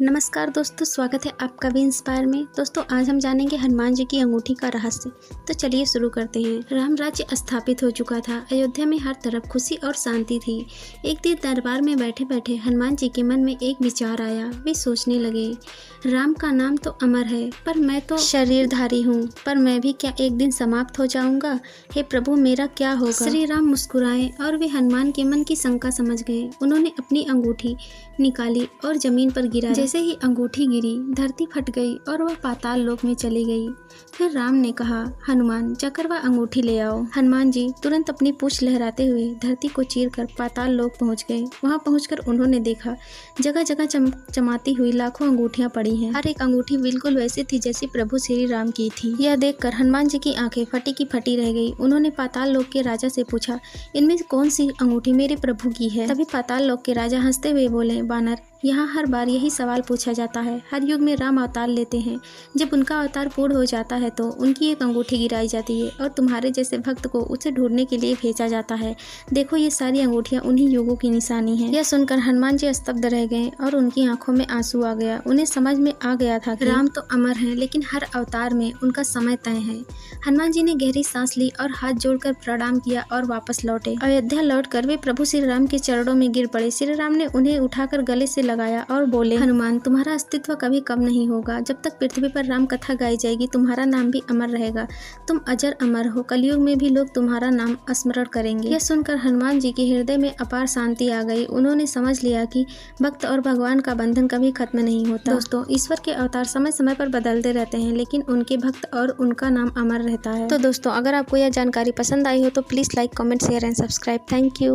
नमस्कार दोस्तों, स्वागत है आपका भी इंस्पायर में। दोस्तों आज हम जानेंगे हनुमान जी की अंगूठी का रहस्य। तो चलिए शुरू करते हैं। राम राज्य स्थापित हो चुका था। अयोध्या में हर तरफ खुशी और शांति थी। एक दिन दरबार में बैठे बैठे हनुमान जी के मन में एक विचार आया। वे सोचने लगे, राम का नाम तो अमर है, पर मैं तो शरीरधारी हूँ, पर मैं भी क्या एक दिन समाप्त हो जाऊंगा? हे प्रभु, मेरा क्या होगा? श्री राम मुस्कुराए और वे हनुमान के मन की शंका समझ गए। उन्होंने अपनी अंगूठी निकाली और जमीन पर गिरा। जैसे ही अंगूठी गिरी, धरती फट गई और वह पाताल लोक में चली गई। फिर राम ने कहा, हनुमान जाकर वह अंगूठी ले आओ। हनुमान जी तुरंत अपनी पूंछ लहराते हुए धरती को चीरकर पाताल लोक पहुंच गए। वहां पहुंचकर उन्होंने देखा, जगह जगह चमचमाती हुई लाखों अंगूठियां पड़ी हैं। हर एक अंगूठी बिल्कुल वैसी थी जैसी प्रभु श्री राम की थी। यह देखकर हनुमान जी की आंखें फटी की फटी रह गई। उन्होंने पाताल लोक के राजा से पूछा, इनमें कौन सी अंगूठी मेरे प्रभु की है? तभी पाताल लोक के राजा हंसते हुए बोले, बानर, यहाँ हर बार यही सवाल पूछा जाता है। हर युग में राम अवतार लेते हैं। जब उनका अवतार पूर्ण हो जाता है तो उनकी एक अंगूठी गिराई जाती है और तुम्हारे जैसे भक्त को उसे ढूंढने के लिए भेजा जाता है। देखो, ये सारी अंगूठियाँ उन्हीं युगों की निशानी है। यह सुनकर हनुमान जी स्तब्ध रह गए और उनकी आंखों में आंसू आ गया। उन्हें समझ में आ गया था कि राम तो अमर है, लेकिन हर अवतार में उनका समय तय है। हनुमान जी ने गहरी सांस ली और हाथ जोड़कर प्रणाम किया और वापस लौटे। अयोध्या लौटकर वे प्रभु श्री राम के चरणों में गिर पड़े। श्री राम ने उन्हें उठाकर गले से लगाया और बोले, हनुमान, तुम्हारा अस्तित्व कभी कम नहीं होगा। जब तक पृथ्वी पर राम कथा गाई जाएगी, तुम्हारा नाम भी अमर रहेगा। तुम अजर अमर हो। कलयुग में भी लोग तुम्हारा नाम स्मरण करेंगे। यह सुनकर हनुमान जी के हृदय में अपार शांति आ गई। उन्होंने समझ लिया कि भक्त और भगवान का बंधन कभी खत्म नहीं होता। दोस्तों, ईश्वर के अवतार समय समय पर बदलते रहते हैं, लेकिन उनके भक्त और उनका नाम अमर रहता है। तो दोस्तों, अगर आपको यह जानकारी पसंद आई हो तो please like, comment, share and subscribe. Thank you.